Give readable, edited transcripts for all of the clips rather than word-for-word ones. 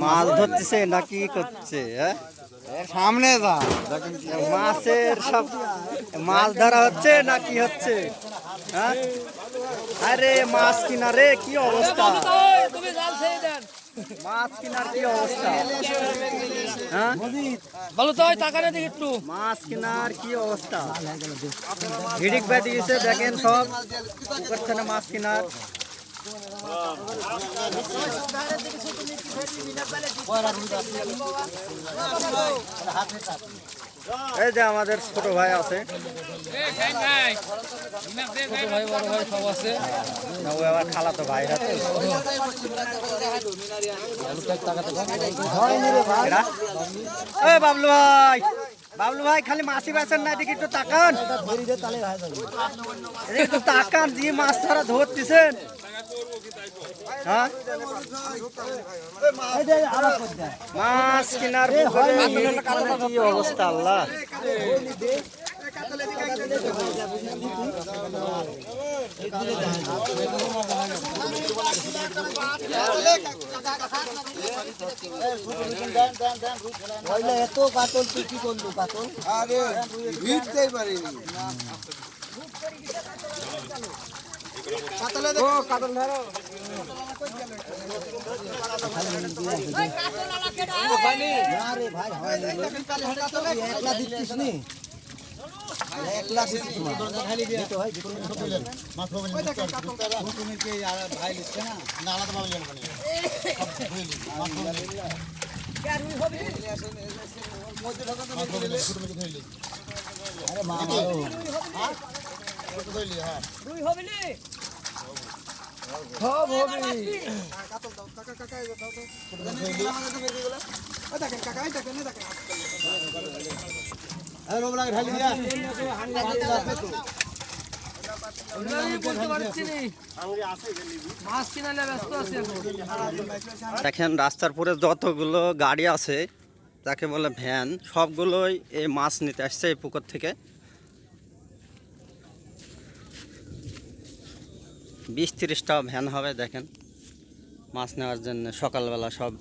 মাছ ধরতেছে না কি করছে? সামনে যা, মাছের সব মাছ ধরা হচ্ছে না কি হচ্ছে? হ্যাঁ, আরে মাছ কিনা রে, কি অবস্থা? মাছ কিনার কি অবস্থা? হ্যাঁ, ভালো তো টাকা না দেখি একটু মাছ কেনার কি অবস্থা? ভিড়িক বেঁধে গেছে, দেখেন সব করছে না মাছ কেনার। এই যে আমাদের ছোট ভাই আছে, ভাই বড় ভাই সব আছে। ও আবার খালাতো ভাই আছে। এই বাবলু ভাই, বাবলু ভাই খালি মাছই বেছেন না, এদিকে একটু তাকান, এদিকে একটু তাকান, দিয়ে মাছ ছাড়া ধরতেছেন। হ্যাঁ, মাছ কেনার কি অবস্থা আল্লাহ। এত কাতল তুই কি করলু? কাতল আরে ভিড়তেই পারিনি। কাতল ধরো, একলা দিচ্ছিস নি, একলা দিচ্ছিস ভাই লিখছে না আলাদা ভাবে দেখেন রাস্তার পরে যতগুলো গাড়ি আছে, যাকে বলে ভ্যান, সবগুলোই এই মাছ নিতে আসছে এই পুকুর থেকে। 20-30টা ভ্যান হবে, দেখেন মাছ নেওয়ার জন্য সকালবেলা সব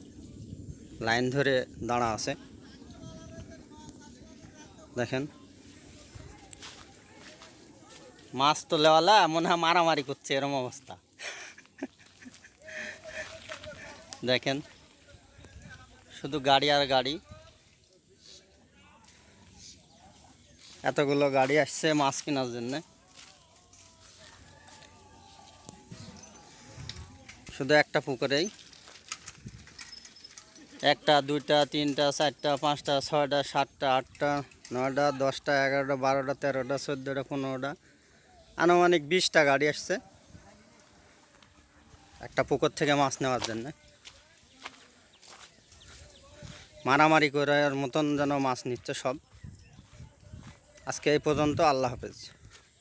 লাইন ধরে দাঁড়া আছে। দেখেন মাছ তোলেওয়ালা মনে হয় মারামারি করছে, এরম অবস্থা। দেখেন শুধু গাড়ি আর গাড়ি, এতগুলো গাড়ি আসছে মাছ কেনার জন্য। শুধু একটা পুকুরেই 1টা 2টা 3টা 4টা 5টা 6টা 7টা 8টা 9টা 10টা 11টা 12টা 13টা 14টা 15টা, আনুমানিক 20টা গাড়ি আসছে একটা পুকুর থেকে মাছ নেওয়ার জন্য। মারামারি করার মতন যেন মাছ নিচ্ছে সব। আজকে এই পর্যন্ত, আল্লাহ হাফেজ।